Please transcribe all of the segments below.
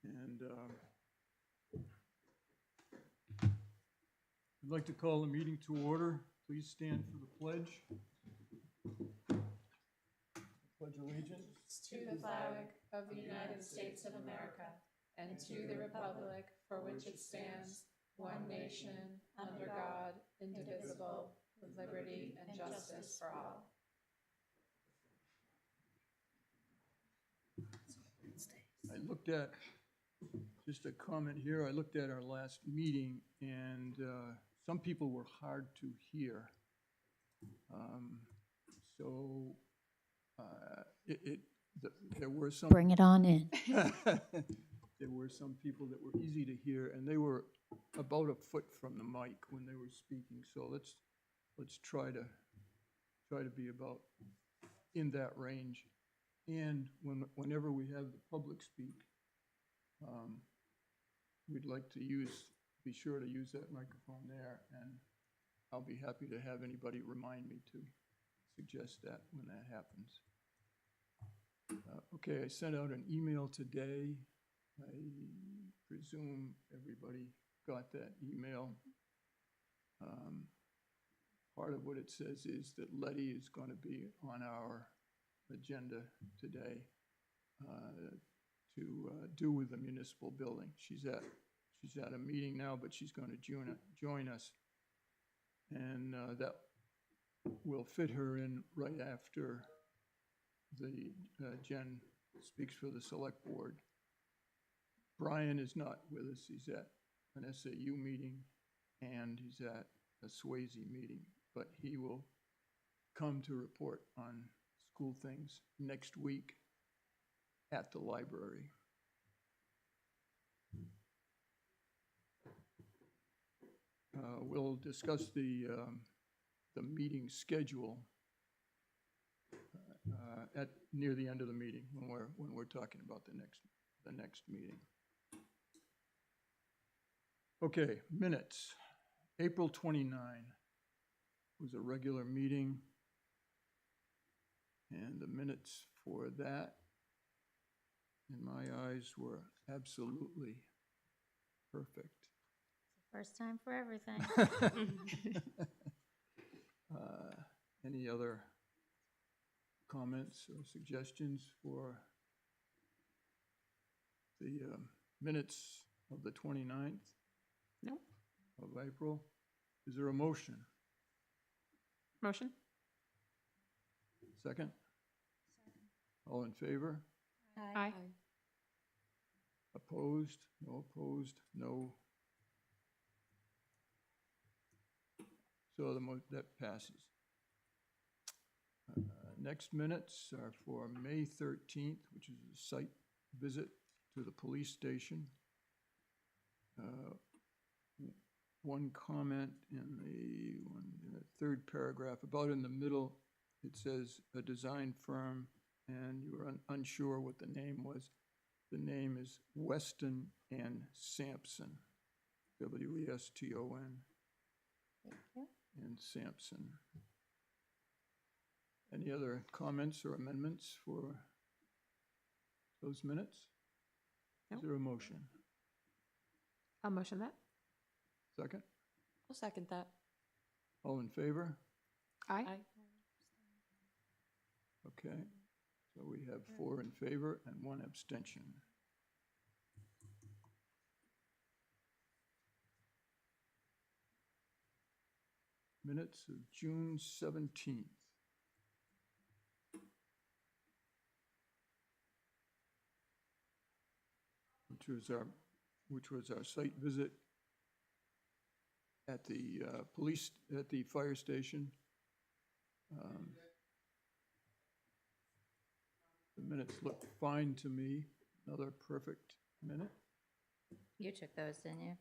And I'd like to call the meeting to order. Please stand for the pledge. Pledge allegiance. To the flag of the United States of America and to the republic for which it stands, one nation, under God, indivisible, with liberty and justice for all. I looked at, just a comment here, I looked at our last meeting and some people were hard to hear. So there were some. Bring it on in. There were some people that were easy to hear, and they were about a foot from the mic when they were speaking. So let's try to be about in that range. And whenever we have the public speak, we'd like to be sure to use that microphone there, and I'll be happy to have anybody remind me to suggest that when that happens. Okay, I sent out an email today. I presume everybody got that email. Part of what it says is that Letty is going to be on our agenda today to do with the municipal building. She's at a meeting now, but she's going to join us, and that will fit her in right after the Jen speaks for the select board. Brian is not with us. He's at an SAU meeting and he's at a Swayze meeting, but he will come to report on school things next week at the library. We'll discuss the meeting schedule at near the end of the meeting when we're talking about the next meeting. Okay, minutes. April 29 was a regular meeting, and the minutes for that, in my eyes, were absolutely perfect. First time for everything. Any other comments or suggestions for the minutes of the 29th? No. Of April? Is there a motion? Motion? Second? All in favor? Aye. Opposed? No opposed? No. So that passes. Next minutes are for May 13th, which is a site visit to the police station. One comment in the third paragraph, about in the middle, it says a design firm, and you were unsure what the name was. The name is Weston and Sampson, W-E-S-T-O-N. Thank you. And Sampson. Any other comments or amendments for those minutes? Nope. Is there a motion? I'll motion that. Second? I'll second that. All in favor? Aye. Okay, so we have 4 in favor and 1 abstention. Minutes of June 17th. Which was our site visit at the fire station. The minutes look fine to me. Another perfect minute. You took those, didn't you?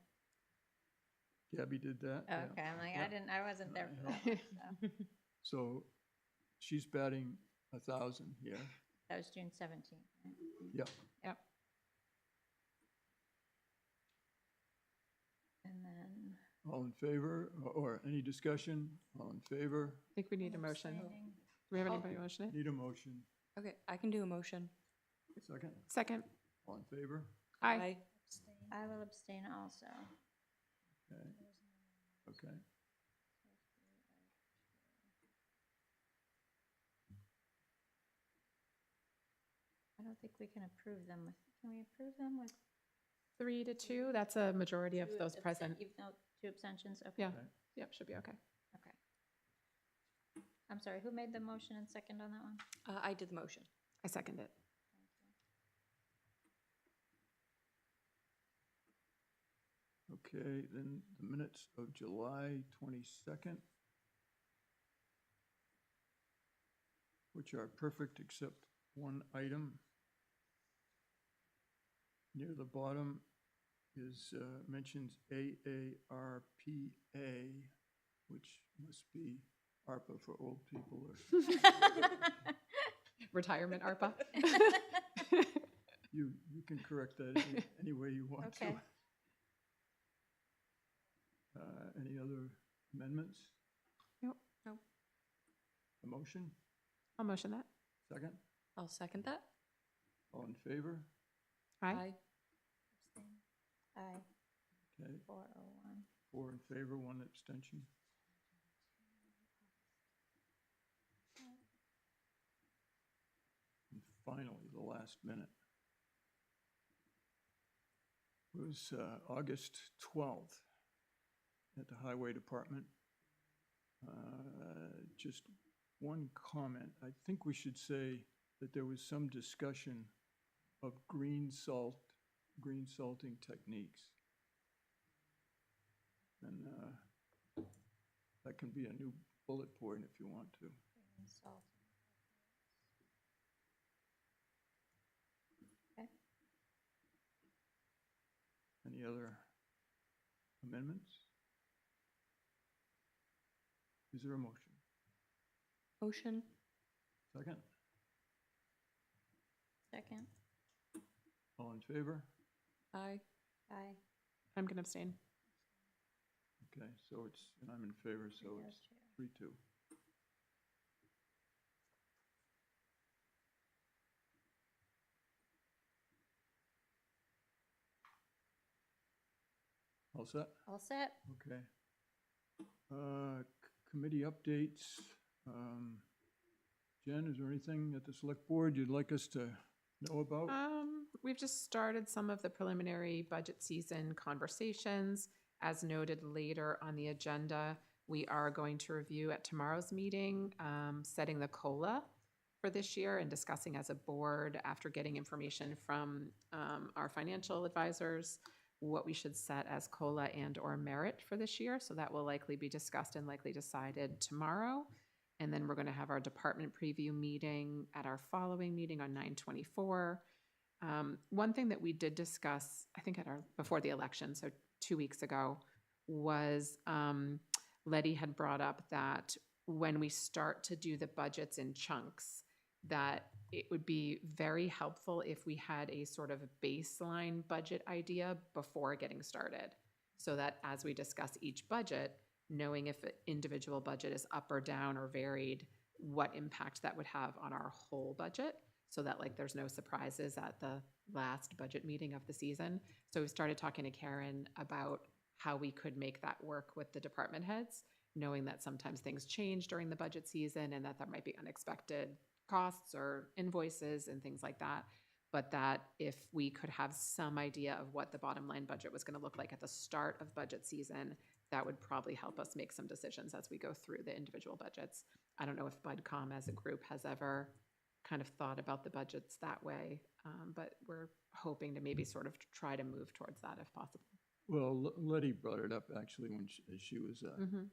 Gabby did that. Okay, yeah. I'm like, Yeah. I wasn't there for that one, so. So she's batting 1,000 here. That was June 17th, right? Yep. Yep. And then. All in favor, or any discussion? All in favor? I think we need a motion. Do Abstaining. we have anybody motion it? Need a motion. Okay, I can do a motion. Second, Second. all in favor? Aye. I will abstain also. Okay, okay. I don't think we can approve them with, can we approve them with? 3-2, that's a majority of those present. Even though 2 abstentions, okay. Yeah, Okay. yep, should be okay. Okay. I'm sorry, who made the motion and second on that one? I did the motion. I second it. Okay, then the minutes of July 22nd, which are perfect except one item. Near the bottom is, mentions AARPA, which must be ARPA for old people or Retirement ARPA. you can correct that any way you want to. Okay. Any other amendments? Nope. Nope. A motion? I'll motion that. Second? I'll second that. All in favor? Aye. Abstain. Aye, Okay, 401. 4 in favor, 1 abstention. And finally, the last minute was August 12th at the Highway Department. Just one comment. I think we should say that there was some discussion of green salting techniques. And that can be a new bullet point if you want to. Green salt. Okay. Any other amendments? Is there a motion? Motion. Second? Second. All in favor? Aye. Aye. I'm going to abstain. Okay, so it's, and I'm in favor, so Yes, it's Chair. 3-2. All set? All set? Okay. Committee updates. Jen, is there anything at the select board you'd like us to know about? We've just started some of the preliminary budget season conversations. As noted later on the agenda, we are going to review at tomorrow's meeting, setting the COLA for this year and discussing as a board, after getting information from our financial advisors, what we should set as COLA and or merit for this year. So that will likely be discussed and likely decided tomorrow. And then we're going to have our department preview meeting at our following meeting on 9/24. One thing that we did discuss, I think before the election, so 2 weeks ago, was Letty had brought up that when we start to do the budgets in chunks, that it would be very helpful if we had a sort of baseline budget idea before getting started, so that as we discuss each budget, knowing if an individual budget is up or down or varied, what impact that would have on our whole budget, so that like there's no surprises at the last budget meeting of the season. So we started talking to Karen about how we could make that work with the department heads, knowing that sometimes things change during the budget season and that there might be unexpected costs or invoices and things like that. But that if we could have some idea of what the bottom line budget was going to look like at the start of budget season, that would probably help us make some decisions as we go through the individual budgets. I don't know if BudCom as a group has ever kind of thought about the budgets that way, but we're hoping to maybe sort of try to move towards that if possible. Well, Letty brought it up actually when she was Mm-hmm.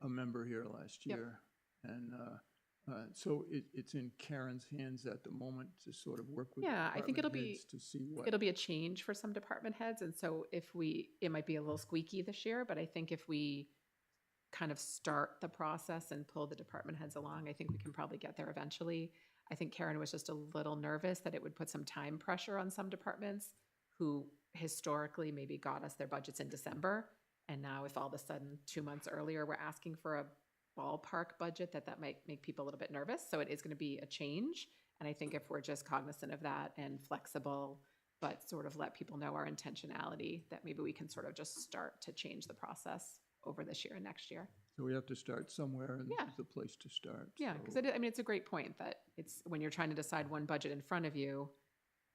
a member here last Yep. year. And so it's in Karen's hands at the moment to sort of work with Yeah, I think department it'll be- heads to see what. It'll be a change for some department heads, and so it might be a little squeaky this year, but I think if we kind of start the process and pull the department heads along, I think we can probably get there eventually. I think Karen was just a little nervous that it would put some time pressure on some departments who historically maybe got us their budgets in December, and now if all of a sudden 2 months earlier we're asking for a ballpark budget, that might make people a little bit nervous. So it is going to be a change, And I think if we're just cognizant of that and flexible, but sort of let people know our intentionality, that maybe we can sort of just start to change the process over this year and next year. So we have to start somewhere, and this Yeah. is the place to start. Yeah, because So- I mean, it's a great point that it's, when you're trying to decide one budget in front of you,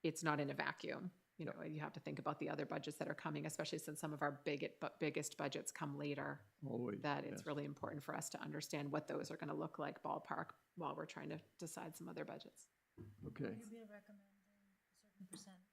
it's not in a vacuum. You know, you have to think about the other budgets that are coming, especially since some of our biggest budgets come later, Always. that it's yes. really important for us to understand what those are going to look like ballpark while we're trying to decide some other budgets. Okay. Would you be recommending a certain percentage?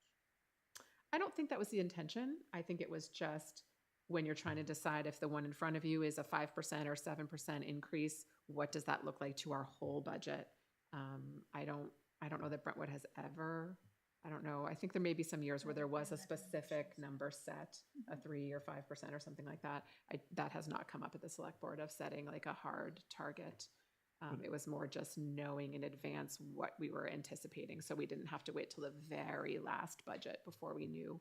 I don't think that was the intention. I think it was just when you're trying to decide if the one in front of you is a 5% or 7% increase, what does that look like to our whole budget? I don't know that Brentwood has ever, I don't know. I think there may be some years where there was a specific number set, a 3 or 5% or something like that. That has not come up at the select board of setting like a hard target. It was more just knowing in advance what we were anticipating, so we didn't have to wait till the very last budget before we knew.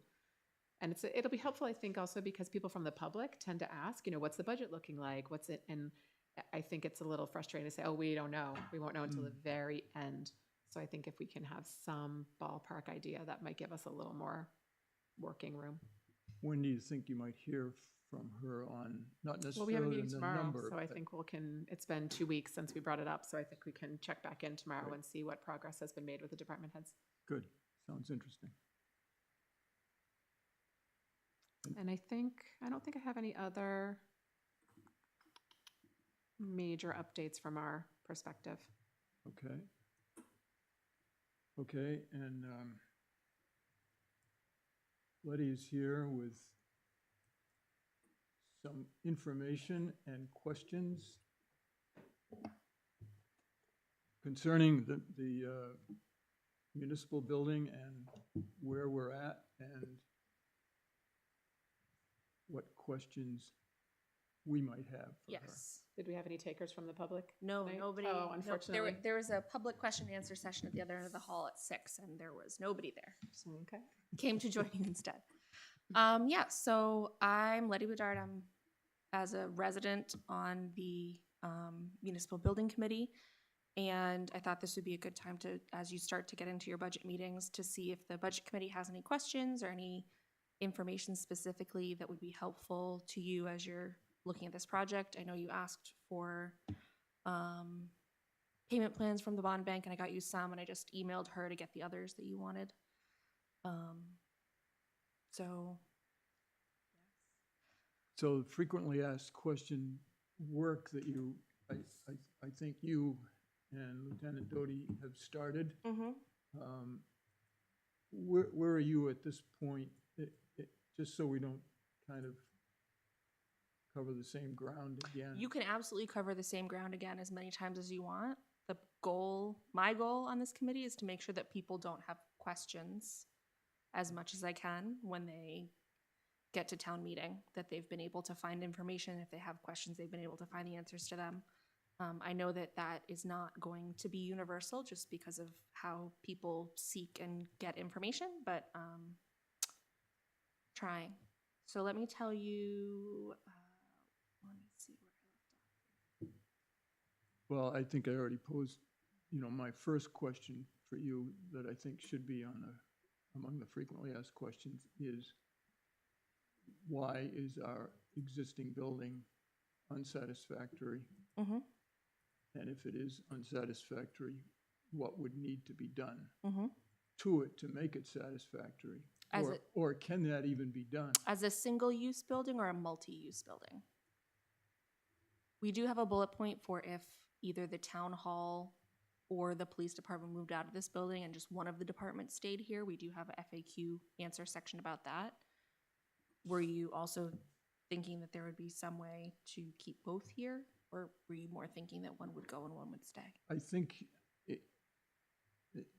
And it'll be helpful, I think, also because people from the public tend to ask, you know, what's the budget looking like? What's it? And I think it's a little frustrating to say, oh, we don't know. We won't know until the very end. So I think if we can have some ballpark idea, that might give us a little more working room. When do you think you might hear from her on, not Well, we have a necessarily meeting the tomorrow, number? so I but- think it's been 2 weeks since we brought it up, so I think we can check back in tomorrow Right. and see what progress has been made with the department heads. Good, sounds interesting. And I don't think I have any other major updates from our perspective. Okay. Okay, and Letty is here with some information and questions concerning the municipal building and where we're at and what questions we might have for her. Yes. Did we have any takers from the public? No, tonight? nobody. Oh, no, unfortunately. There was a public question and answer session at the other end of the hall at 6, and there was nobody there. Okay. Came to join you instead. Yeah, so I'm Letty Bedard. I'm as a resident on the municipal building committee. And I thought this would be a good time to, as you start to get into your budget meetings, to see if the budget committee has any questions or any information specifically that would be helpful to you as you're looking at this project. I know you asked for payment plans from the bond bank, and I got you some, and I just emailed her to get the others that you wanted. So frequently asked question work that you, I think you and Lieutenant Doty have started. Where are you at this point? Just so we don't kind of cover the same ground again. You can absolutely cover the same ground again as many times as you want. The goal, my goal on this committee is to make sure that people don't have questions as much as I can when they get to town meeting, that they've been able to find information. If they have questions, they've been able to find the answers to them. I know that that is not going to be universal just because of how people seek and get information, but trying. So let me tell you, let me see where I left off. Well, I think I already posed, my first question for you that I think should be among the frequently asked questions is, why is our existing building unsatisfactory? Mhm. And if it is unsatisfactory, what would need to be done Mhm. to it to make it satisfactory? As Or can that even be done? As a single-use building or a multi-use building? We do have a bullet point for if either the town hall or the police department moved out of this building and just one of the departments stayed here. We do have a FAQ answer section about that. Were you also thinking that there would be some way to keep both here? Or were you more thinking that one would go and one would stay? I think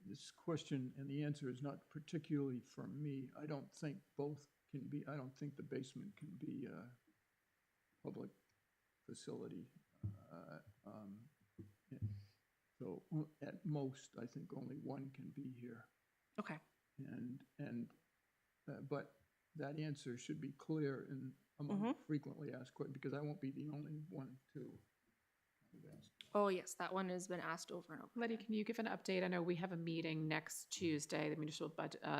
this question and the answer is not particularly for me. I don't think both can be, I don't think the basement can be a public facility. So at most, I think only one can be here. Okay. But that answer should be clear among frequently asked questions, because I won't be the only one to have asked. Oh, yes, that one has been asked over and over. Letty, again. can you give an update? I know we have a meeting next Tuesday, the Municipal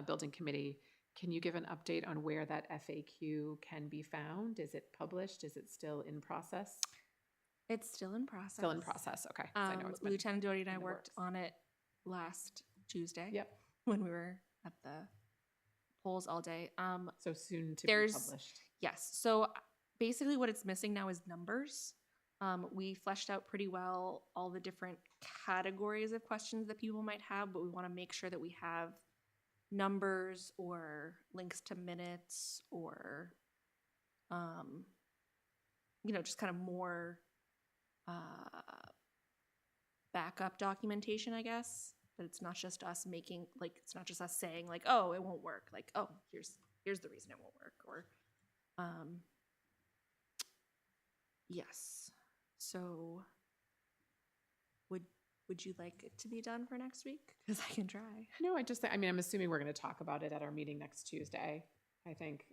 Building Committee. Can you give an update on where that FAQ can be found? Is it published? Is it still in process? It's still in process. Still in process, okay. 'cause I know it's been Lieutenant Doty and I in the worked works. on it last Tuesday. Yep, When we were at the polls all day. so soon to be There's- published. Yes. So basically, what it's missing now is numbers. We fleshed out pretty well all the different categories of questions that people might have, but we want to make sure that we have numbers or links to minutes or, just kind of more backup documentation, I guess. That it's not just us it's not just us saying like, oh, it won't work. Like, oh, here's the reason it won't work. Or, yes. So would you like it to be done for next week? Because I can try. No, I'm assuming we're going to talk about it at our meeting next Tuesday. I think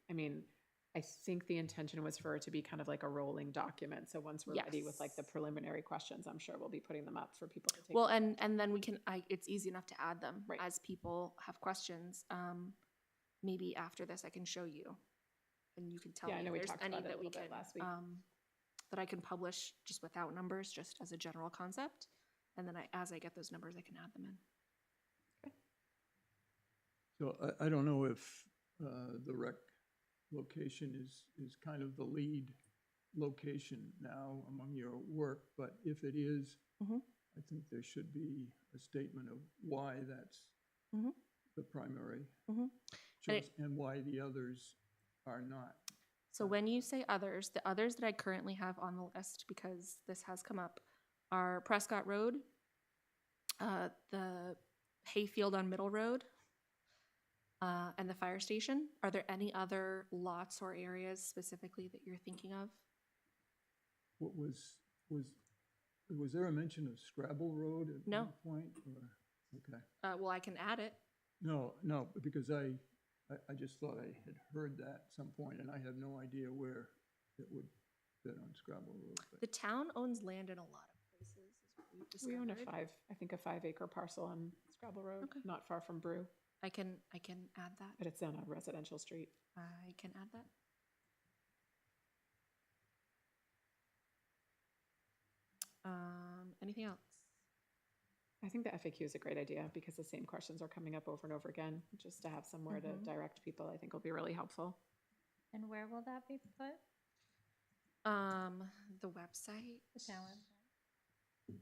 the intention was for it to be kind of like a rolling document. So once we're ready with like the Yes. preliminary questions, I'm sure we'll be putting them up for people to take. Well, and then we can, it's easy enough to add them Right. as people have questions. Maybe after this, I can show you. And you can tell Yeah, I me know if we there's talked any about it a that we little bit can, last week. that I can publish just without numbers, just as a general concept. And then as I get those numbers, I can add them in. So I don't know if the rec location is kind of the lead location now among your work, but if it is, Mhm. I think there should be a statement of why that's Mhm. the primary Mhm. choice and why the others are not. So when you say others, the others that I currently have on the list, because this has come up, are Prescott Road, the hayfield on Middle Road, and the fire station. Are there any other lots or areas specifically that you're thinking of? What was there a mention of Scrabble Road at No. one point? Or, okay. Well, I can add it. No, because I just thought I had heard that at some point, and I have no idea where it would fit on Scrabble Road. But The town owns land in a lot of places, is what we've We own discovered. a 5-acre parcel on Scrabble Road, Okay. not far from Brew, I can add that. but it's on a residential street. I can add that. Anything else? I think the FAQ is a great idea because the same questions are coming up over and over again. Just to have somewhere to Mhm. direct people, I think will be really helpful. And where will that be put? The website. The town website?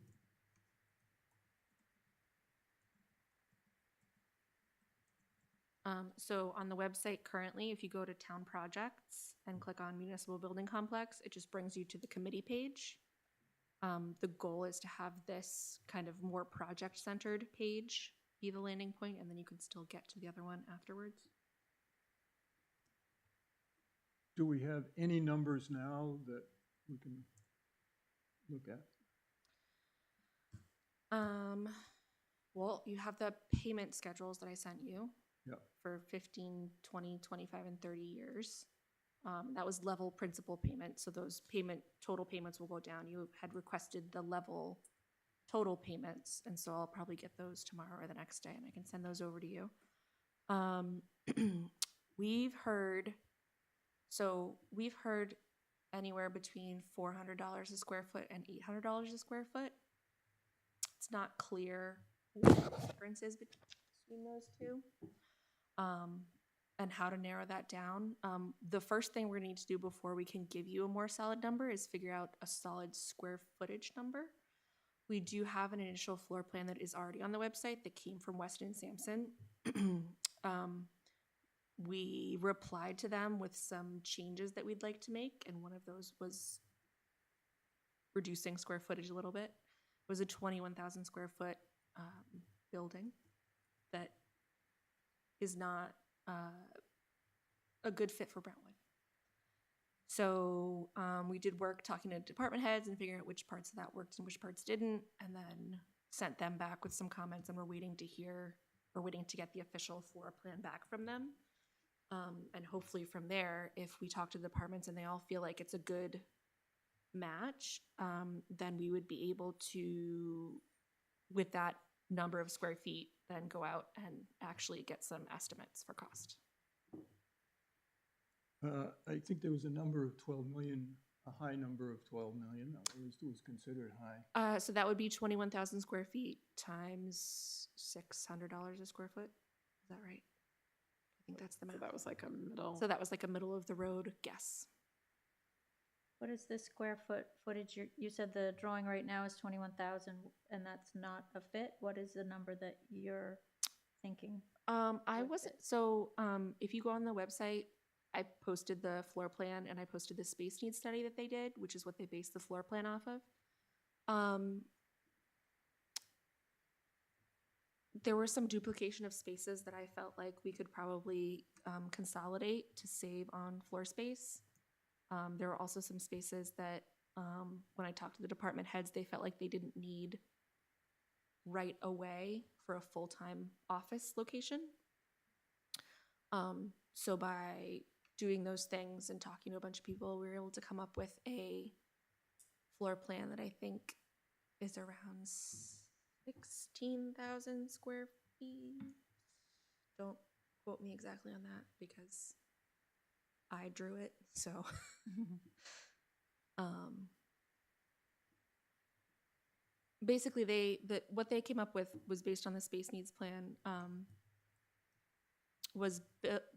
So on the website currently, if you go to town projects and click on municipal building complex, it just brings you to the committee page. The goal is to have this kind of more project-centered page be the landing point, and then you can still get to the other one afterwards. do we have any numbers now that we can look at? Well, you have the payment schedules that I sent you. Yep. For 15, 20, 25, and 30 years. That was level principal payment, so those total payments will go down. You had requested the level total payments, and so I'll probably get those tomorrow or the next day, and I can send those over to you. We've heard anywhere between $400 a square foot and $800 a square foot. It's not clear what the difference is between those two. And how to narrow that down. The first thing we're gonna need to do before we can give you a more solid number is figure out a solid square footage number. We do have an initial floor plan that is already on the website that came from Weston and Sampson. We replied to them with some changes that we'd like to make, and one of those was reducing square footage a little bit. It was a 21,000 square foot building that is not a good fit for Brentwood. So we did work talking to department heads and figuring out which parts of that worked and which parts didn't, and then sent them back with some comments, and we're waiting to get the official floor plan back from them. And hopefully from there, if we talk to the departments and they all feel like it's a good match, then we would be able to, with that number of square feet, then go out and actually get some estimates for cost. I think there was a number of 12 million, a high number of 12 million, at least it was considered high. So that would be 21,000 square feet times $600 a square foot. Is that right? I think that's the So math. that was like a middle. So that was like a middle of the road guess. What is this square footage? You said the drawing right now is 21,000 and that's not a fit? What is the number that you're thinking? I With wasn't, it. so, if you go on the website, I posted the floor plan and I posted the space needs study that they did, which is what they based the floor plan off of. There were some duplication of spaces that I felt like we could probably consolidate to save on floor space. There were also some spaces that, when I talked to the department heads, they felt like they didn't need right away for a full-time office location. So by doing those things and talking to a bunch of people, we were able to come up with a floor plan that I think is around 16,000 square feet. Don't quote me exactly on that because I drew it, so. Basically, what they came up with was based on the space needs plan, was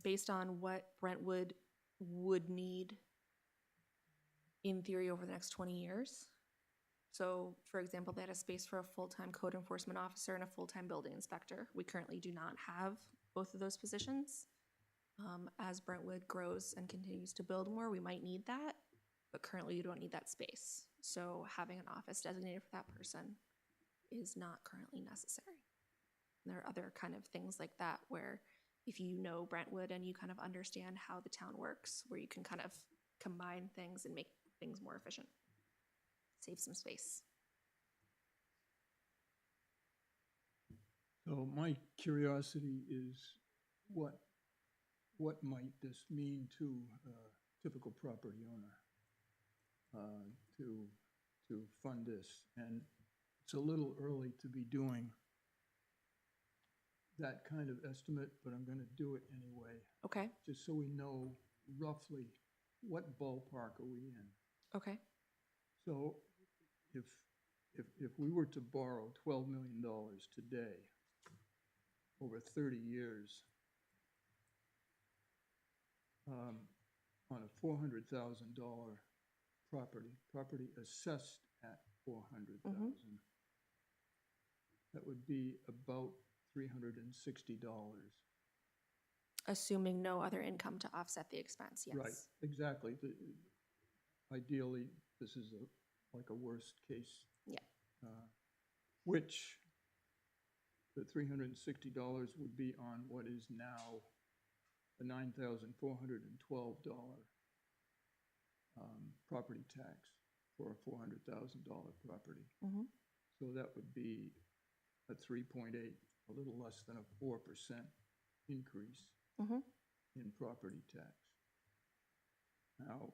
based on what Brentwood would need in theory over the next 20 years. So, for example, they had a space for a full-time code enforcement officer and a full-time building inspector. We currently do not have both of those positions. As Brentwood grows and continues to build more, we might need that, but currently you don't need that space. So having an office designated for that person is not currently necessary. And there are other kind of things like that where if you know Brentwood and you kind of understand how the town works, where you can kind of combine things and make things more efficient, save some space. So my curiosity is what might this mean to a typical property owner to fund this? And it's a little early to be doing that kind of estimate, but I'm going to do it anyway, Okay, just so we know roughly what ballpark are we in. okay. So if we were to borrow $12 million today over 30 years, on a $400,000 property assessed at $400,000, that would be about $360. Assuming no other income to offset the expense, yes. Right, exactly. Ideally, this is like a worst case. Yeah. Which the $360 would be on what is now the $9,412 property tax for a $400,000 property. Mhm. So that would be a 3.8, a little less than a 4% increase Mhm. in property tax. Now,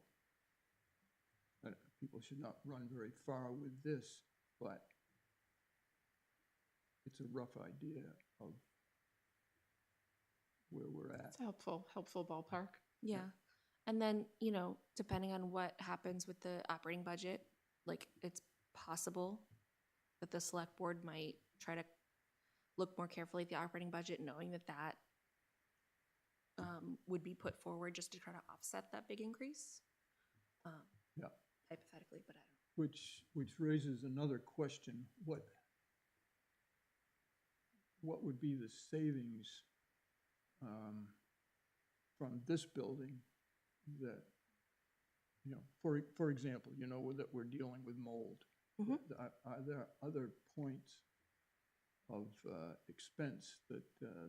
people should not run very far with this, but it's a rough idea of where we're at. It's a helpful ballpark. Yeah. And then, you know, depending on what happens with the operating budget, like it's possible that the select board might try to look more carefully at the operating budget, knowing that that would be put forward just to try to offset that big increase. Yeah. Hypothetically, but I don't know. Which raises another question. What would be the savings from this building that, you know, for example, you know, that we're dealing with mold? Mhm. Are there other points of expense that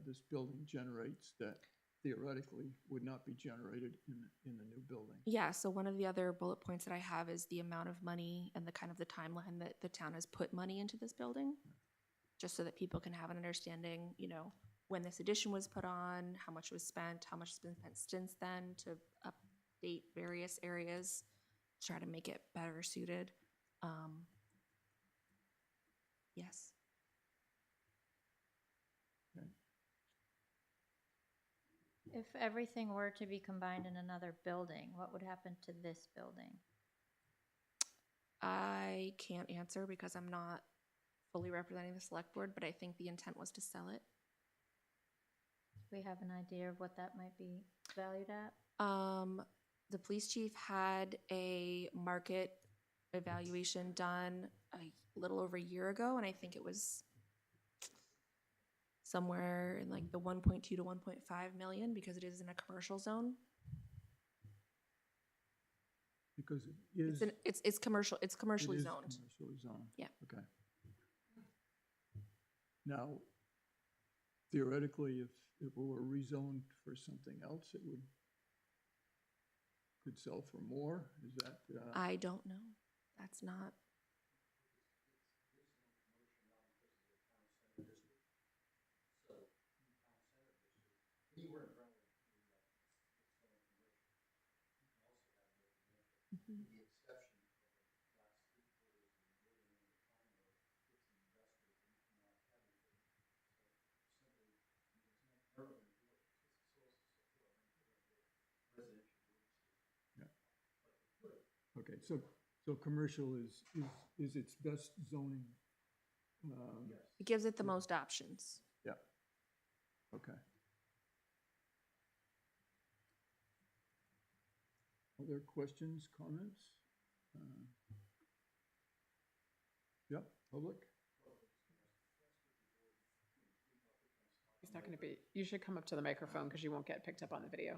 this building generates that theoretically would not be generated in the new building? Yeah, so one of the other bullet points that I have is the amount of money and the kind of the timeline that the town has put money into this building, just so that people can have an understanding, you know, when this addition was put on, how much was spent, how much has been spent since then to update various areas, try to make it better suited. Yes. If everything were to be combined in another building, what would happen to this building? I can't answer because I'm not fully representing the select board, but I think the intent was to sell it. Do we have an idea of what that might be valued at? The police chief had a market evaluation done a little over a year ago, and I think it was somewhere in like the 1.2 to 1.5 million because it is in a commercial zone. Because it is. It's commercial. It's commercially it is zoned. Commercially zoned. Yeah. Okay. Now, theoretically, if it were rezoned for something else, it could sell for more? Is that? I don't know. That's not. Okay, so commercial is its best zoning? It gives it the most options. Yeah, okay. Other questions, comments? Yep, public? It's not going to be, you should come up to the microphone because you won't get picked up on the video.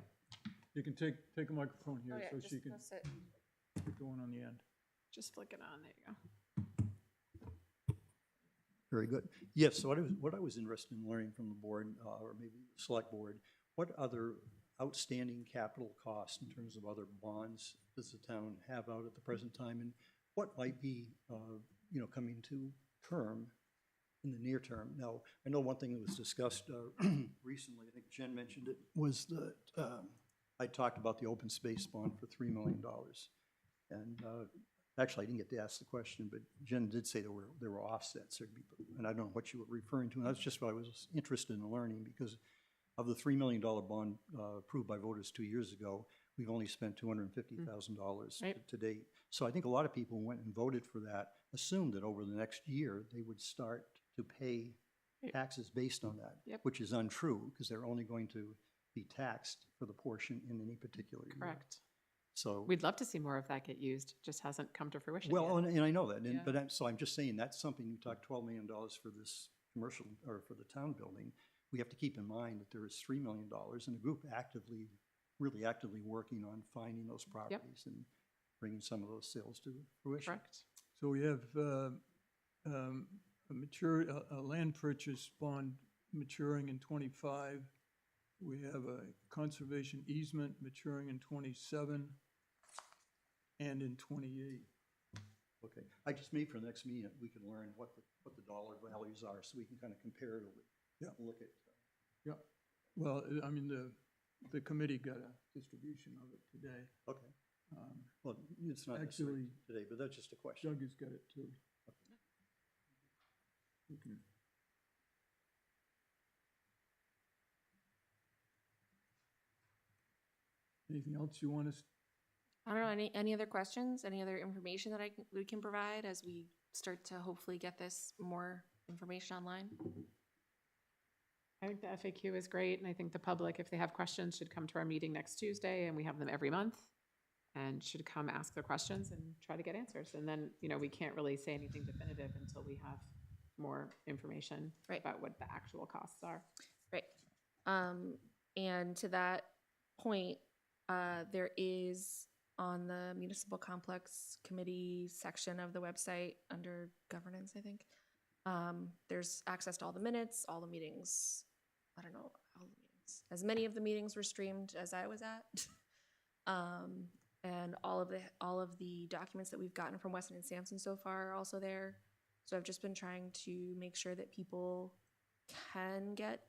You can take a microphone here Oh, so she can get the one on the end. Just flick it on, there you go. Very good. Yes, so what I was interested in learning from the board, or maybe the select board, what other outstanding capital costs in terms of other bonds does the town have out at the present time? And what might be, coming to term in the near term? Now, I know one thing that was discussed recently, I think Jen mentioned it, was that I talked about the open space bond for $3 million. And actually, I didn't get to ask the question, but Jen did say there were offsets, and I don't know what you were referring to. And that's just what I was interested in learning, because of the $3 million bond approved by voters 2 years ago, we've only spent $250,000 Right. to date. So I think a lot of people went and voted for that, assumed that over the next year they would start to pay taxes based on that, Yep. which is untrue, because they're only going to be taxed for the portion in any particular year. Correct. So We'd love to see more of that get used, just hasn't come to fruition well, yet. and I know that, Yeah. but so I'm just saying that's something. You talk $12 million for this commercial, or for the town building. We have to keep in mind that there is $3 million, and a group really actively working on finding those properties and bringing some of those sales to fruition. Correct. So we have a land purchase bond maturing in '25. We have a conservation easement maturing in '27 and in '28. Okay, I just maybe for the next meeting, we can learn what the dollar values are, so we can kind of comparatively look at. Yeah, well, I mean, the committee got a distribution of it today. Okay, well, it's not Actually, necessarily today, but that's just a question. Doug has got it too. Okay. Anything else you want us? I don't know, any other questions, any other information that we can provide as we start to hopefully get this more information online? I think the FAQ is great, and I think the public, if they have questions, should come to our meeting next Tuesday, and we have them every month, and should come ask their questions and try to get answers. And then, we can't really say anything definitive until we have more information about what the actual costs are. Right. And to that point, there is on the Municipal Complex Committee section of the website under governance, I think, there's access to all the minutes, all the meetings. I don't know, all the meetings. As many of the meetings were streamed as I was at. And all of the documents that we've gotten from Weston and Sampson so far are also there. So I've just been trying to make sure that people can get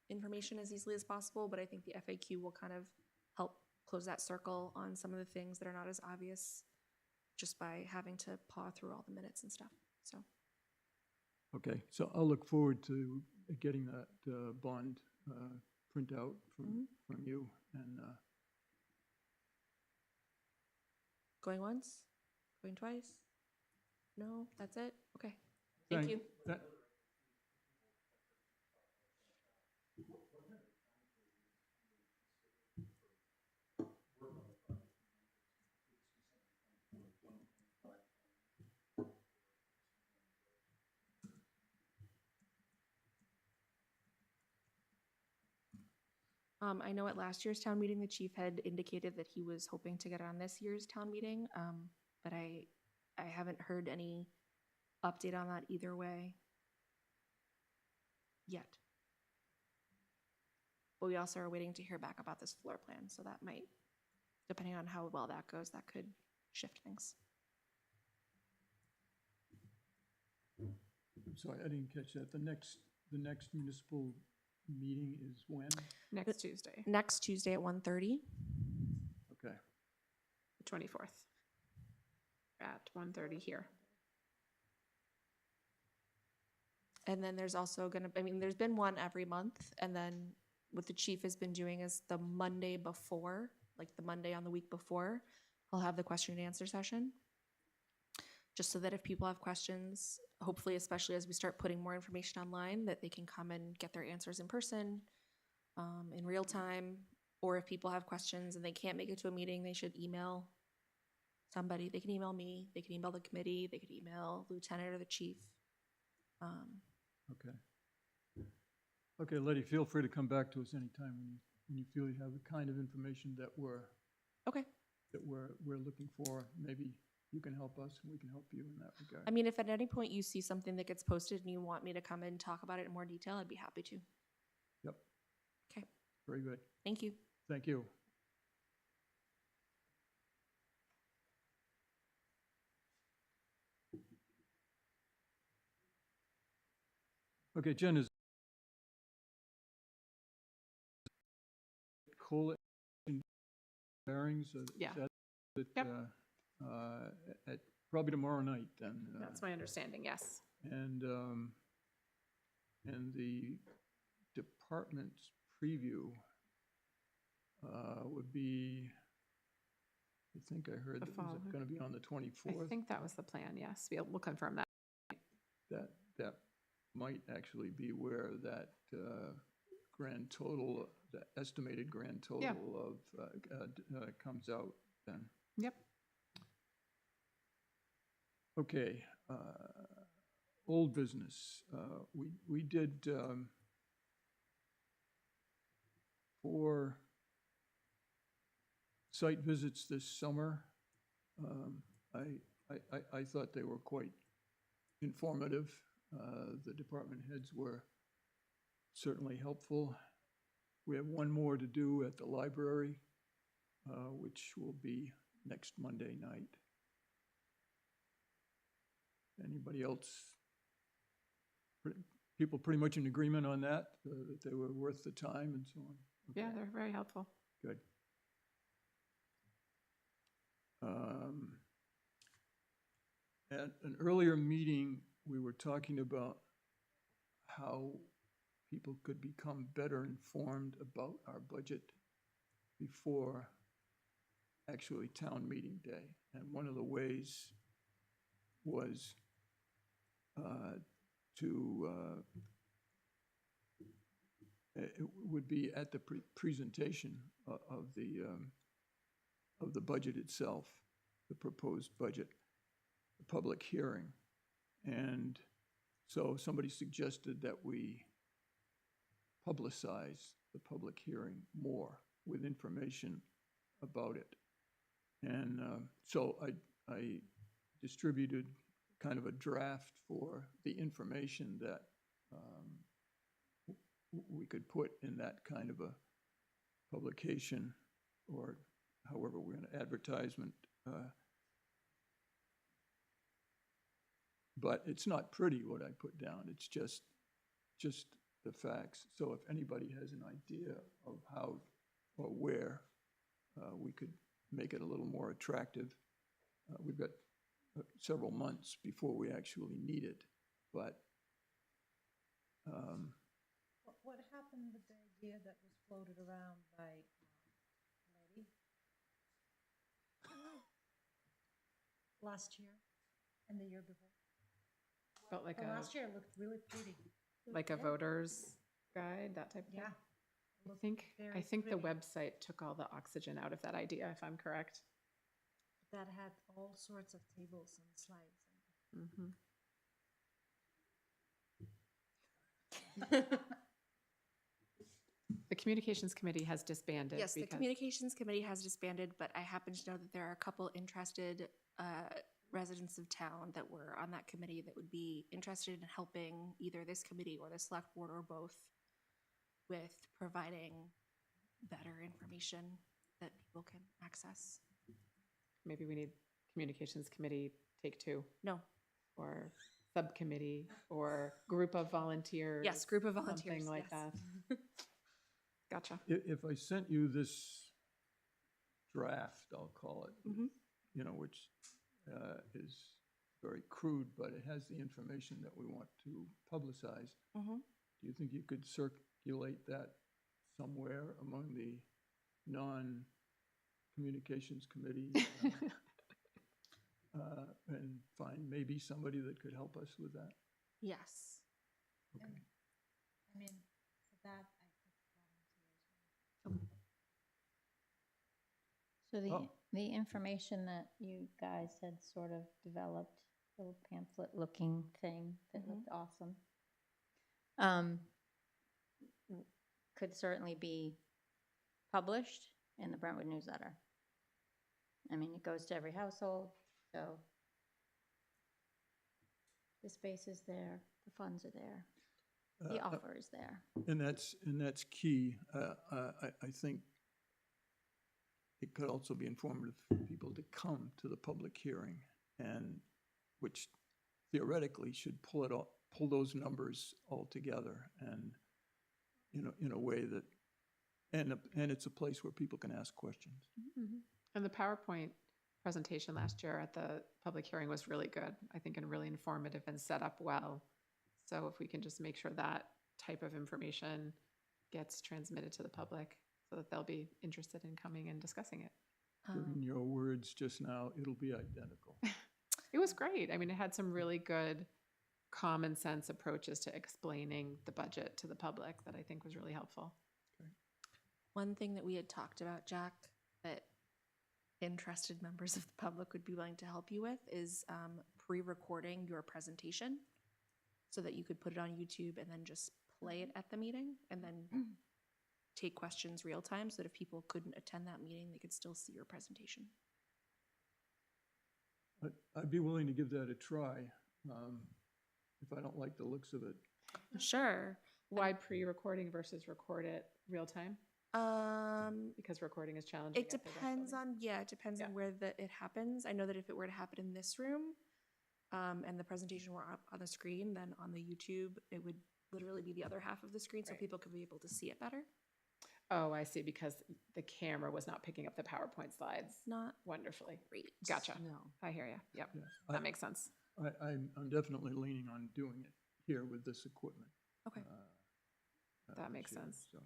information as easily as possible, but I think the FAQ will kind of help close that circle on some of the things that are not as obvious just by having to paw through all the minutes and stuff. So, Okay, so I'll look forward to getting that bond printout from you. And going once, going twice? No, that's it? Okay. Thank you. I know at last year's town meeting, the chief had indicated that he was hoping to get on this year's town meeting, but I haven't heard any update on that either way yet. But we also are waiting to hear back about this floor plan, so that might, depending on how well that goes, that could shift things. I'm sorry, I didn't catch that. The next municipal meeting is when? Next Tuesday, Next Tuesday at 1:30. Okay. the 24th, at 1:30 here. And then there's also there's been one every month, and then what the chief has been doing is the Monday before, like the Monday on the week before, I'll have the question and answer session. Just so that if people have questions, hopefully, especially as we start putting more information online, that they can come and get their answers in person, in real time. Or if people have questions and they can't make it to a meeting, they should email somebody. They can email me, they can email the committee, they could email Lieutenant or the chief. Okay. Okay, Letty, feel free to come back to us anytime when you feel you have the kind of information that we're looking for. Maybe you can help us and we can help you in that regard. I mean, if at any point you see something that gets posted and you want me to come and talk about it in more detail, I'd be happy to. Yep. Okay. Very good. Thank you. Thank you. Okay, Jen, is coalition bearings? Yeah. Yep. At probably tomorrow night then. That's my understanding, yes. And the department's preview would be, I think I heard The that was following. going to be on the I 24th. think that was the plan, yes. We'll confirm that. That might actually be where that grand total, the estimated grand total of comes out then. Yep. Okay, old business. We did 4 site visits this summer. I thought they were quite informative. The department heads were certainly helpful. We have one more to do at the library, which will be next Monday night. Anybody else? People pretty much in agreement on that, that they were worth the time and so on? Okay. Yeah, they're very helpful. Good. At an earlier meeting, we were talking about how people could become better informed about our budget before actually town meeting day. And one of the ways was it would be at the presentation of the budget itself, the proposed budget, the public hearing. And so somebody suggested that we publicize the public hearing more with information about it. And so I distributed kind of a draft for the information that we could put in that kind of a publication, or however we're going to advertisement. But it's not pretty what I put down. It's just the facts. So if anybody has an idea of how or where we could make it a little more attractive. We've got several months before we actually need it, but What happened with the idea that was floated around by lady last year and the year before? Felt like Well, a, last year it looked really pretty. like a voter's guide, that type of thing. Yeah. it I looked think, very the pretty. website took all the oxygen out of that idea, if I'm correct. That had all sorts of tables and slides. Mhm. The communications committee has disbanded. Yes, the because- communications committee has disbanded, but I happen to know that there are a couple interested residents of town that were on that committee that would be interested in helping either this committee or the select board or both with providing better information that people can access. Maybe we need communications committee take two, No, or subcommittee, or group of volunteers. yes, group of volunteers. Something like yes. that. Gotcha. if I sent you this draft, I'll call it, Mhm. you know, which is very crude, but it has the information that we want to publicize. Mhm. Do you think you could circulate that somewhere among the non-communications committee and find maybe somebody that could help us with that? Yes. Okay. I mean, for that, I could volunteer as well. So Oh. the information that you guys had sort of developed, little pamphlet-looking thing that looked awesome, could certainly be published in the Brentwood newsletter. I mean, it goes to every household, so the space is there, the funds are there, the offer is there. And that's key. I think it could also be informative for people to come to the public hearing, and which theoretically should pull those numbers all together, and in a way that, and it's a place where people can ask questions. And the PowerPoint presentation last year at the public hearing was really good, I think, and really informative and set up well. So if we can just make sure that type of information gets transmitted to the public so that they'll be interested in coming and discussing it. In your words just now, it'll be identical. It was great. I mean, it had some really good common sense approaches to explaining the budget to the public that I think was really helpful. One thing that we had talked about, Jack, that interested members of the public would be willing to help you with is pre-recording your presentation so that you could put it on YouTube and then just play it at the meeting and then take questions real time so that if people couldn't attend that meeting, they could still see your presentation. I'd be willing to give that a try, if I don't like the looks of it. Sure. Why pre-recording versus record it real time? Because recording is challenging. It depends on, it depends on where it happens. I know that if it were to happen in this room, and the presentation were up on the screen, then on the YouTube, it would literally be the other half of the screen so people could be able to see it better. Oh, I see, because the camera was not picking up the PowerPoint slides Not wonderfully. great. Gotcha. No. I hear you. Yep, Yes, that makes sense. I'm definitely leaning on doing it here with this equipment. Okay. That this makes year, sense. So,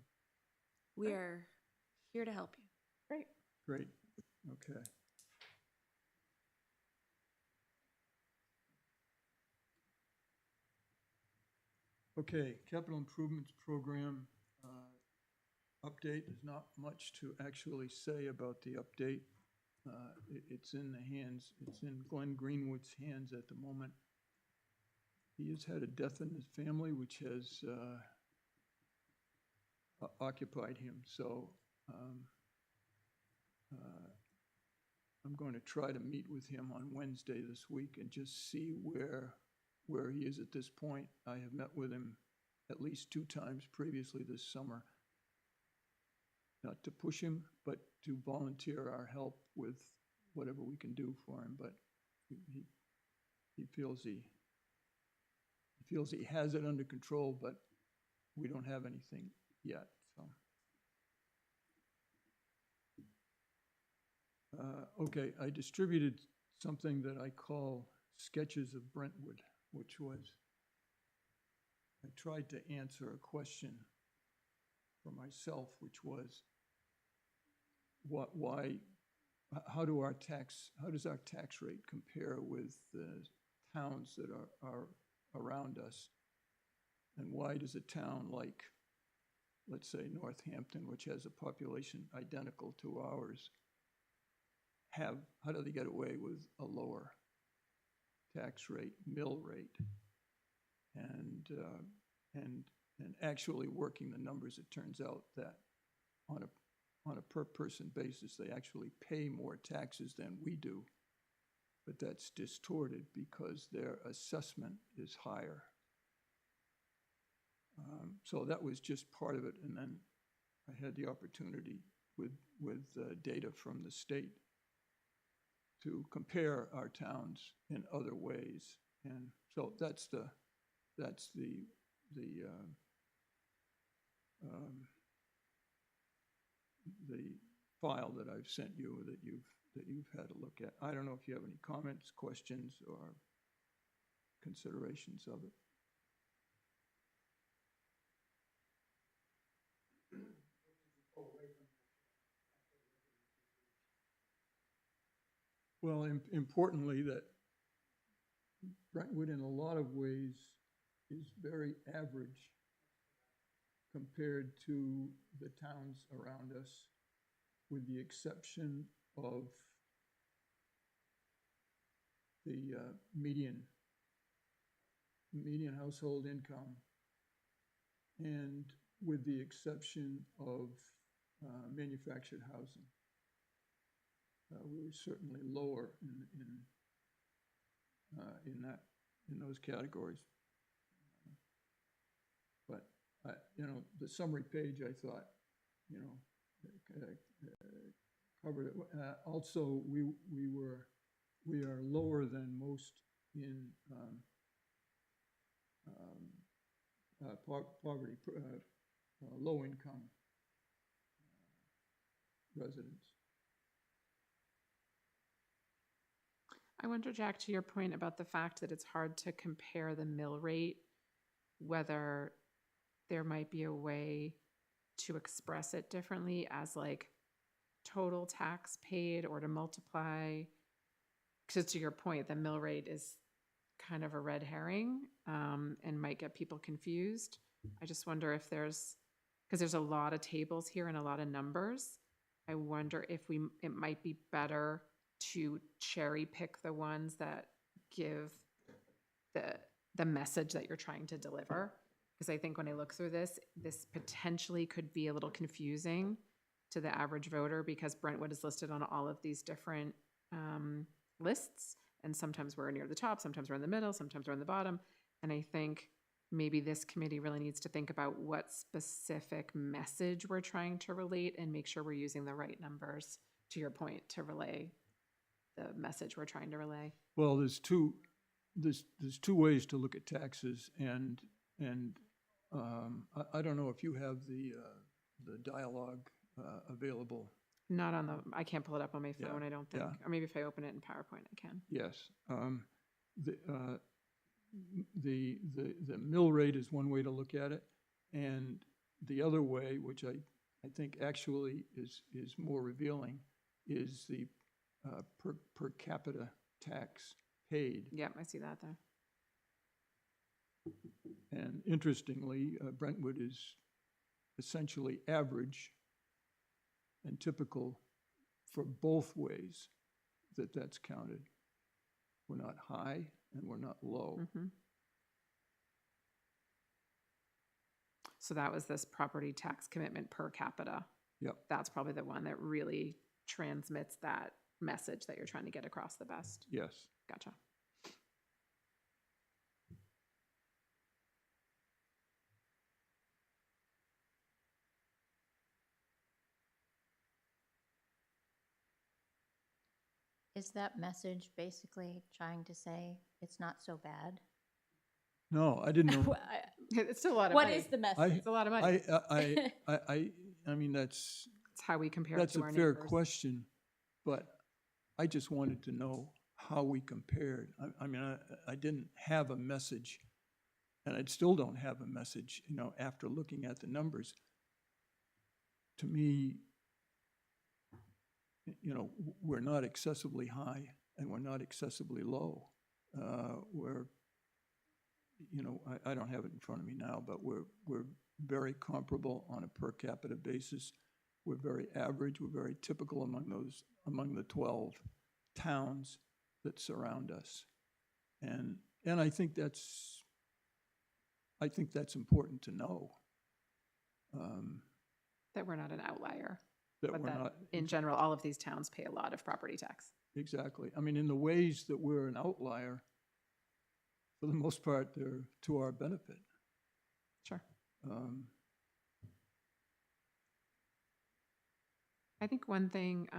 We are here to help you. Great. great, okay. Okay, capital improvements program update. There's not much to actually say about the update. It's in Glenn Greenwood's hands at the moment. He has had a death in his family, which has occupied him, so I'm going to try to meet with him on Wednesday this week and just see where he is at this point. I have met with him at least 2 times previously this summer. Not to push him, but to volunteer our help with whatever we can do for him, but he feels he has it under control, but we don't have anything yet, so. Okay, I distributed something that I call Sketches of Brentwood, which was, I tried to answer a question for myself, which was, how does our tax rate compare with the towns that are around us? And why does a town like, let's say, Northampton, which has a population identical to ours, how do they get away with a lower tax rate, mill rate? And actually working the numbers, it turns out that on a per person basis, they actually pay more taxes than we do. But that's distorted because their assessment is higher. So that was just part of it. And then I had the opportunity with data from the state to compare our towns in other ways. And so that's the file that I've sent you that you've had a look at. I don't know if you have any comments, questions, or considerations of it. Well, importantly, that Brentwood in a lot of ways is very average compared to the towns around us, with the exception of the median household income, and with the exception of manufactured housing. We were certainly lower in those categories. But the summary page, I thought, covered it. Also, we are lower than most in poverty, low income residents. I wonder, Jack, to your point about the fact that it's hard to compare the mill rate, whether there might be a way to express it differently as like total tax paid, or to multiply, because to your point, the mill rate is kind of a red herring and might get people confused. I just wonder if because there's a lot of tables here and a lot of numbers. I wonder if it might be better to cherry pick the ones that give the message that you're trying to deliver. Because I think when I look through this potentially could be a little confusing to the average voter, because Brentwood is listed on all of these different lists. And sometimes we're near the top, sometimes we're in the middle, sometimes we're in the bottom. And I think maybe this committee really needs to think about what specific message we're trying to relate, and make sure we're using the right numbers, to your point, to relay the message we're trying to relay. Well, there's two ways to look at taxes, and I don't know if you have the dialogue available. Not on I can't pull it up on my phone, Yeah, I don't think. yeah. Or maybe if I open it in PowerPoint, I can. Yes. The mill rate is one way to look at it, and the other way, which I think actually is more revealing, is the per capita tax paid. Yeah, I see that there. And interestingly, Brentwood is essentially average and typical for both ways that's counted. We're not high and we're not low. Mm-hmm. So that was this property tax commitment per capita. Yep. That's probably the one that really transmits that message that you're trying to get across the best. Yes. Gotcha. Is that message basically trying to say it's not so bad? No, I didn't know. It's still a lot of What money. is the message? It's a lot of money. I mean, that's It's how we compare it a to our fair neighbors. question, but I just wanted to know how we compared. I mean, I didn't have a message, and I still don't have a message, you know, after looking at the numbers. To me, you know, we're not excessively high and we're not excessively low. We're, you know, I don't have it in front of me now, but we're very comparable on a per capita basis. We're very average, we're very typical among the 12 towns that surround us. And I think that's important to know. That we're not an outlier, That but we're that not, in general, all of these towns pay a lot of property tax. exactly. I mean, in the ways that we're an outlier, for the most part, they're to our benefit. Sure. Um, I think one thing,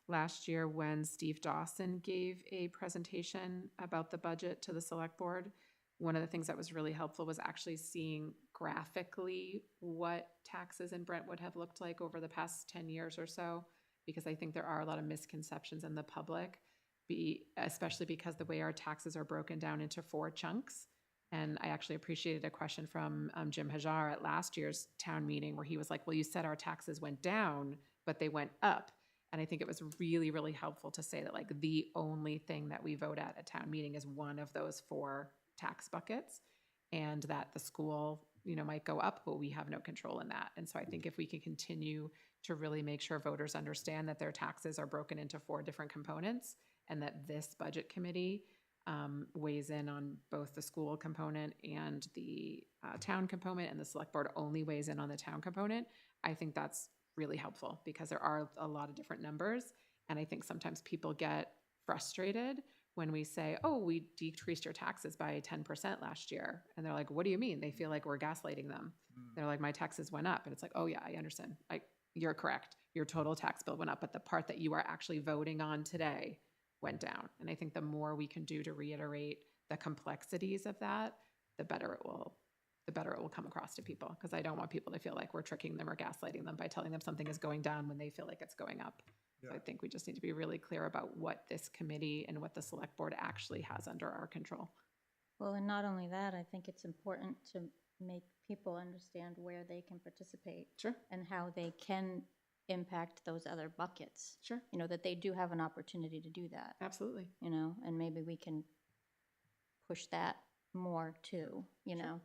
last year when Steve Dawson gave a presentation about the budget to the select board, one of the things that was really helpful was actually seeing graphically what taxes in Brentwood have looked like over the past 10 years or so, because I think there are a lot of misconceptions in the public, especially because the way our taxes are broken down into 4 chunks. And I actually appreciated a question from Jim Hajar at last year's town meeting where he was like, well, you said our taxes went down, but they went up. And I think it was really, really helpful to say that like the only thing that we vote at town meeting is one of those 4 tax buckets, and that the school, you know, might go up, but we have no control in that. And so I think if we can continue to really make sure voters understand that their taxes are broken into 4 different components, and that this budget committee weighs in on both the school component and the town component, and the select board only weighs in on the town component, I think that's really helpful because there are a lot of different numbers. And I think sometimes people get frustrated when we say, oh, we decreased your taxes by 10% last year. And they're like, what do you mean? They feel like we're gaslighting them. They're like, my taxes went up. And it's like, oh yeah, I understand. You're correct. Your total tax bill went up, but the part that you are actually voting on today went down. And I think the more we can do to reiterate the complexities of that, the better it will come across to people. Because I don't want people to feel like we're tricking them or gaslighting them by telling them something is going down when they feel like it's going up. Yeah. So I think we just need to be really clear about what this committee and what the select board actually has under our control. Well, and not only that, I think it's important to make people understand where they can participate. Sure. And how they can impact those other buckets. Sure. You know, that they do have an opportunity to do that, Absolutely. you know, and maybe we can push that more too, you know.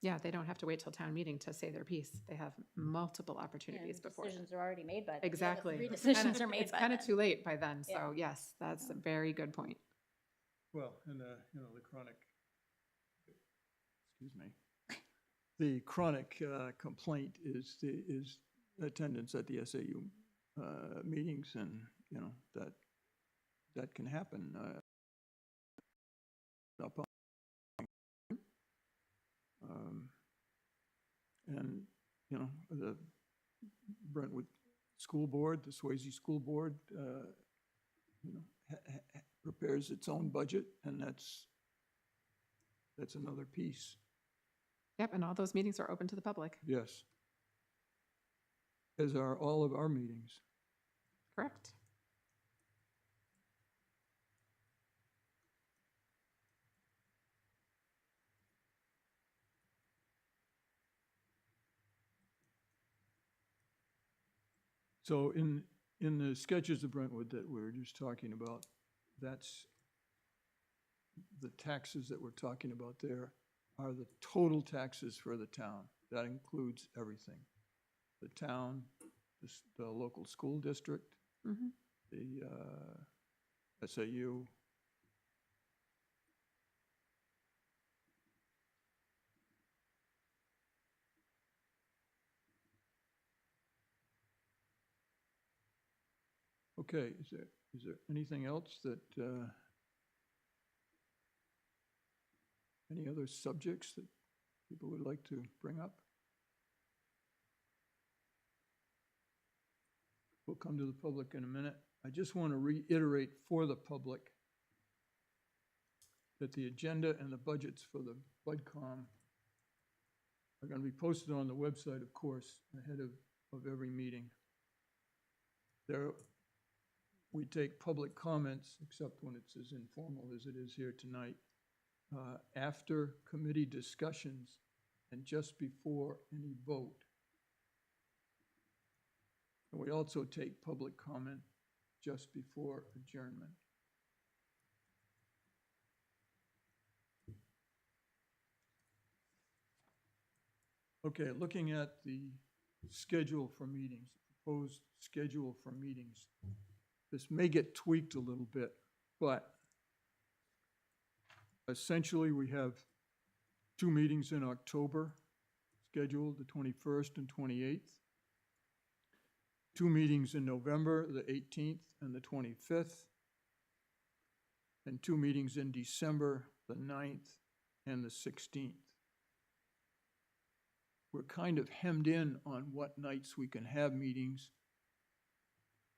Yeah, they don't have to wait till town meeting to say their piece. They have multiple opportunities before. Decisions are already made by then. Exactly. 3 decisions are made It's by kind of then. too late by then. So Yeah. yes, that's a very good point. Well, and you know, the chronic complaint is attendance at the SAU meetings, and you know that can happen. And you know, the Brentwood School Board, the Swayze School Board, you know, prepares its own budget, and that's another piece. Yep, and all those meetings are open to the public. Yes. As are all of our meetings. Correct. So in the sketches of Brentwood that we're just talking about, that's the taxes that we're talking about there are the total taxes for the town. That includes everything. The town, the local school district, Mm-hmm. the SAU. Okay, is there anything else that, any other subjects that people would like to bring up? We'll come to the public in a minute. I just want to reiterate for the public that the agenda and the budgets for the BudCom are going to be posted on the website, of course, ahead of every meeting. There we take public comments, except when it's as informal as it is here tonight, after committee discussions and just before any vote. And we also take public comment just before adjournment. Okay, looking at the schedule for meetings, proposed schedule for meetings. This may get tweaked a little bit, but essentially we have 2 meetings in October scheduled, the 21st and 28th. 2 meetings in November, the 18th and the 25th. And 2 meetings in December, the 9th and the 16th. We're kind of hemmed in on what nights we can have meetings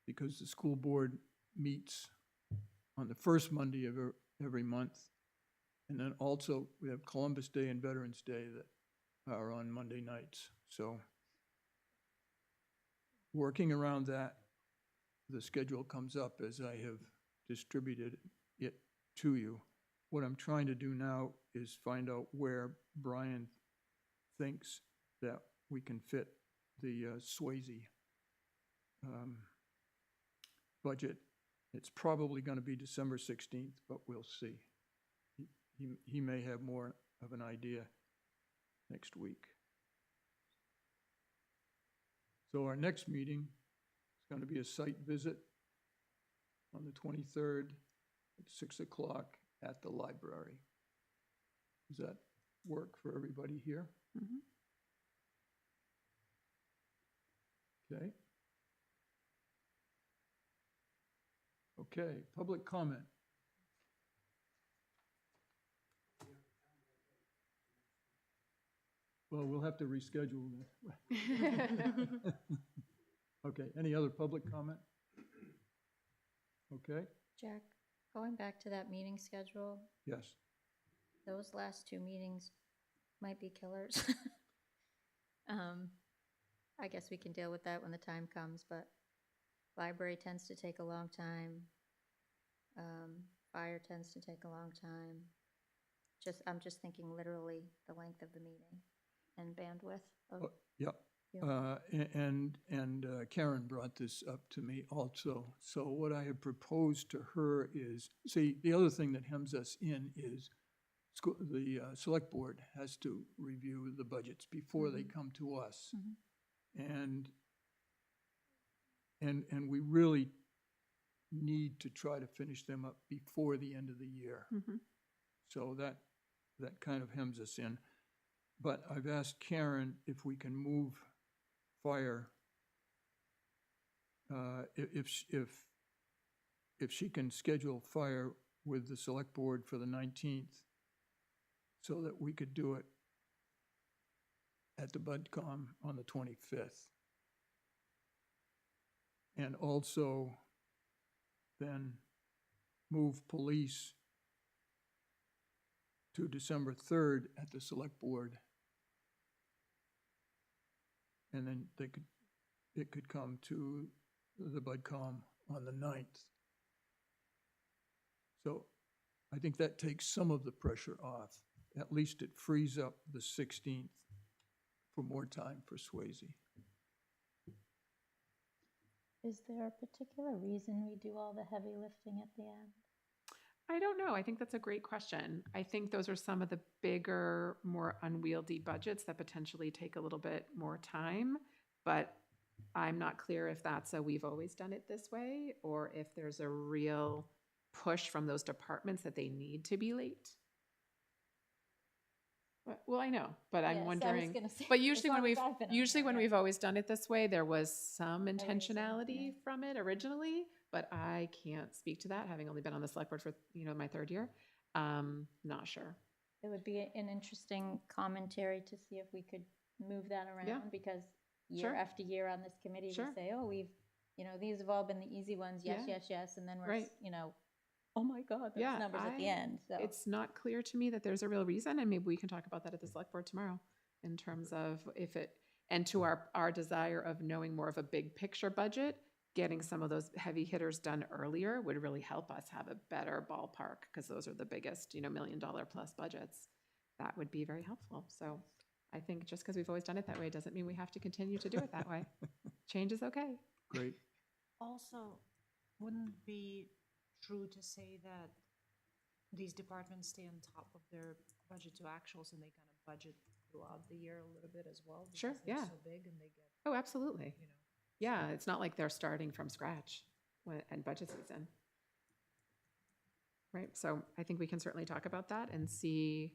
because the school board meets on the first Monday of every month. And then also we have Columbus Day and Veterans Day that are on Monday nights. So working around that, the schedule comes up as I have distributed it to you. What I'm trying to do now is find out where Brian thinks that we can fit the Swayze budget. It's probably going to be December 16th, but we'll see. He may have more of an idea next week. So our next meeting is going to be a site visit on the 23rd at 6 o'clock at the library. Does that work for everybody here? Mhm. Okay. Okay, public comment. Well, we'll have to reschedule that. Okay, any other public comment? Okay, Jack, going back to that meeting schedule, yes. those last 2 meetings might be killers. I guess we can deal with that when the time comes, but library tends to take a long time. Fire tends to take a long time. I'm just thinking literally the length of the meeting and bandwidth of. Yep. And Karen brought this up to me also. So what I have proposed to her is, see, the other thing that hems us in is the select board has to review the budgets before they come to us. And we really need to try to finish them up before the end of the year. So that kind of hems us in. But I've asked Karen if we can move fire, if she can schedule fire with the select board for the 19th so that we could do it at the BudCom on the 25th. And also then move police to December 3rd at the select board. And then it could come to the BudCom on the 9th. So I think that takes some of the pressure off. At least it frees up the 16th for more time for Swayze. Is there a particular reason we do all the heavy lifting at the end? I don't know. I think that's a great question. I think those are some of the bigger, more unwieldy budgets that potentially take a little bit more time, but I'm not clear if that's we've always done it this way or if there's a real push from those departments that they need to be late. Well, I know, but I'm wondering. But usually when we've always done it this way, there was some intentionality from it originally, but I can't speak to that, having only been on the select board for my 3rd year. Not sure. It would be an interesting commentary to see if we could move that around because year after year on this committee, we say, oh, we've, these have all been the easy ones. Yes, yes. And then we're, oh my God, those numbers at the end. So it's not clear to me that there's a real reason, and maybe we can talk about that at the select board tomorrow in terms of and to our desire of knowing more of a big picture budget, getting some of those heavy hitters done earlier would really help us have a better ballpark, because those are the biggest, $1 million plus budgets. That would be very helpful. So I think just because we've always done it that way doesn't mean we have to continue to do it that way. Change is okay. Great. Also, wouldn't it be true to say that these departments stay on top of their budget to actuals and they kind of budget throughout the year a little bit as well? Sure, because they're yeah. so big and they get, Oh, absolutely. you know. Yeah, it's not like they're starting from scratch and budget season. Right, so I think we can certainly talk about that and see,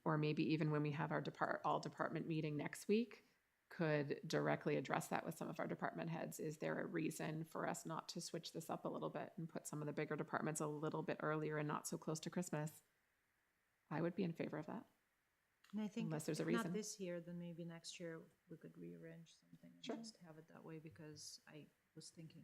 or maybe even when we have our all department meeting next week, could directly address that with some of our department heads. Is there a reason for us not to switch this up a little bit and put some of the bigger departments a little bit earlier and not so close to Christmas? I would be in favor of that. And I think Unless there's if a reason. not this year, then maybe next year we could rearrange something and Sure. just have it that way, because I was thinking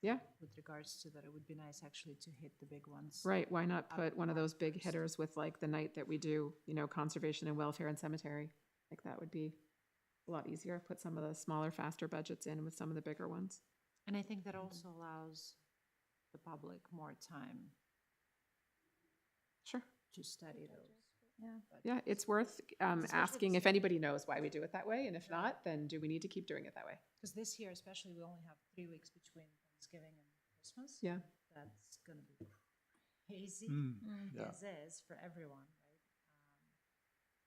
Yeah. with regards to that, it would be nice actually to hit the big ones. Right, why not put one of those big first. hitters with like the night that we do, conservation and welfare and cemetery? Like that would be a lot easier. Put some of the smaller, faster budgets in with some of the bigger ones. And I think that also allows the public more time Sure. to study those. Yeah. Yeah, it's worth asking if anybody knows why we do it that way, and if not, then do we need to keep doing it that way? Because this year especially, we only have 3 weeks between Thanksgiving and Christmas. Yeah. That's gonna be crazy, Yeah. as is for everyone, right?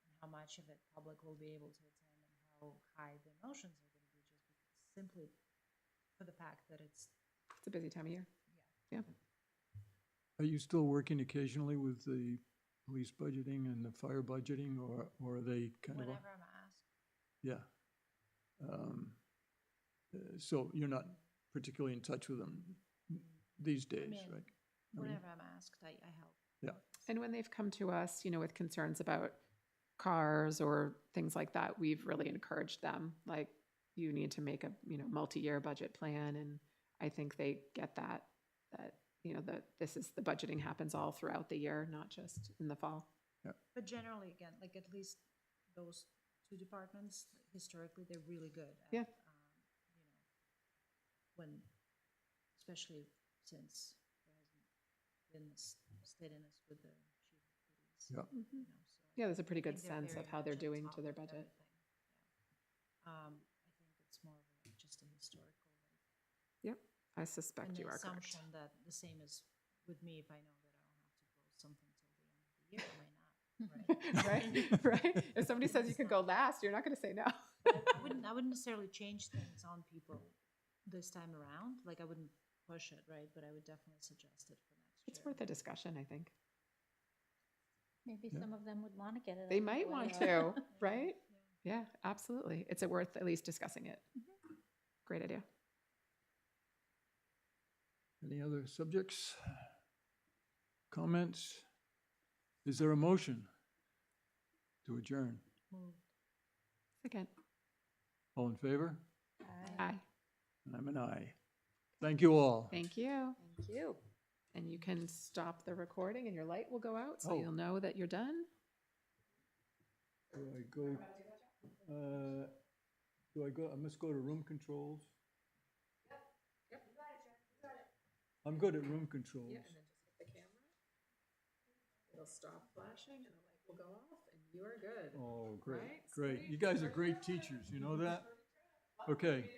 And how much of it public will be able to attend and how high the emotions are gonna be, just simply for the fact that it's, It's a busy time of year. Yeah. Are you still working occasionally with the police budgeting and the fire budgeting, or are they kind of? whenever I'm asked. Yeah. So you're not particularly in touch with them these days, mean, right? I mean, Whenever I'm asked, I help. Yeah. And when they've come to us, with concerns about cars or things like that, we've really encouraged them, like, you need to make a, multi-year budget plan. And I think they get that that the budgeting happens all throughout the year, not just in the fall. But generally, again, like at least those two departments, historically, they're really good at, Yeah. When, especially since there hasn't been this steadiness with the chief of police. Yeah. So Yeah, there's a pretty I good think they're sense very of how they're much on doing top to their of budget. everything. Yeah. I think it's more of just a historical. Yep, I suspect And you the are correct. assumption that the same is with me, if I know that I don't have to close something till the end of the year, I might not, right? Right? If somebody says you can go last, you're not going to say no. I wouldn't necessarily change things on people this time around. Like, I wouldn't push it, right? But I would definitely suggest it for next year. It's worth a discussion, I think. Maybe Yeah. some of them would want to get it. They out of the might way. want to, right? Yeah, absolutely. It's worth at least discussing it. Great idea. Any other subjects? Comments? Is there a motion to adjourn? Second. All in favor? Aye. And I'm an aye. Thank you all. Thank you. Thank you. And you can stop the recording and your light will go out, so Oh. you'll know that you're done. Do I go, I must go to room controls? Yep. I'm good at room controls. then just hit the camera. It'll stop flashing and the light will go off and you are good. Oh, great, Right? great. You guys are great teachers, you know that? Okay.